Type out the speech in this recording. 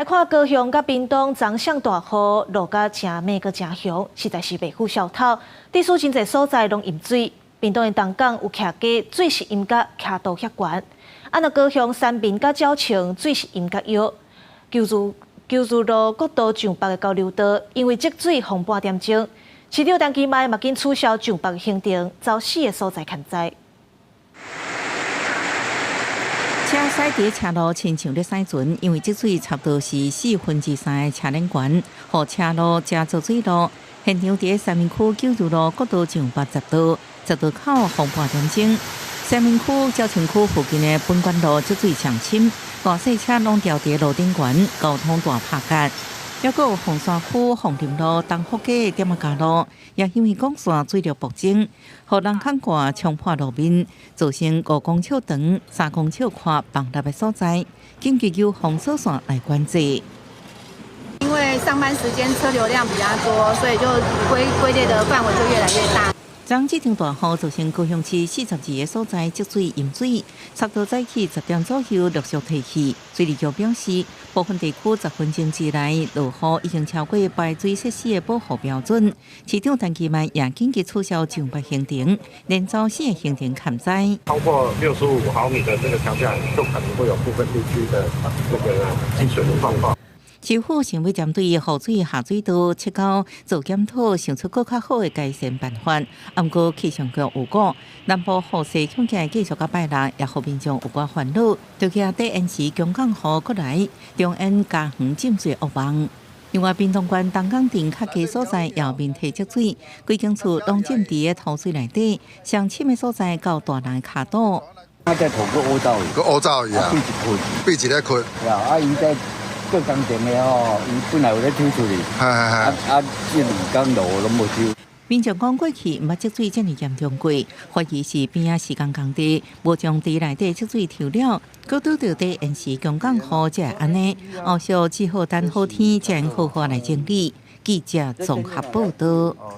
爱看高雄甲屏东昨上大雨，落甲真猛个真凶，实在是袂赴消透。地区真侪所在拢淹水，屏东的东港有徛家水是淹甲徛到遐悬，那高雄山滨甲鸟青水是淹甲腰。求助路国道上北的交流道，因为积水封半点钟，市长陈其迈嘛紧取消上北的行程，遭死的所在看灾。 车驶伫车路亲像咧驶船，因为积水差不多是3/4的车轮悬，互车路加做水路。现场伫三民区九如路国道上北10道口封半点钟。三民区、鸟青区附近的本馆路积水上深，大细车拢掉伫路顶悬，交通大拍夹。 还有凤山区凤林路东福街点仔路，也因为管线水流不正，互人坑挂冲破路面，造成5公尺长、3公尺宽崩塌的所在，紧急由封锁线来管制。因为上班时间车流量比较多，所以就归类的范围就越来越大。 昨这场大雨造成高雄市42个所在积水淹水，差不多早起10点左右陆续退去。水利局表示，部分地区10分钟之内落雨已经超过排水设施的保护标准。市长陈其迈也紧急取消上北行程，连遭4个行程砍灾。超过65毫米的这个强降雨，就可能会有部分地区的这个积水的状况。 市府想要针对雨水下水道切到做检讨，想出更较好的改善办法。不过气象局有讲，南部雨势恐惊继续到拜六，也互民众有寡烦恼。就惊第延时强降雨过来，中央加园浸水恶望。另外，屏东县东港镇较低所在也面体积水，规间厝拢浸伫个土水内底，上深的所在到大人卡肚。啊，在土个乌糟鱼，个乌糟鱼啊，闭一个困。呀，啊，伊在做工程的吼，伊本来有咧抽出去，这2天路拢无抽。民众讲过去毋捌积水这么严重过，怀疑是边仔时间工地无将地内底积水抽了，搁拄到地延时强降雨才会安尼。后续只好等好天才好好来整理。记者综合报道。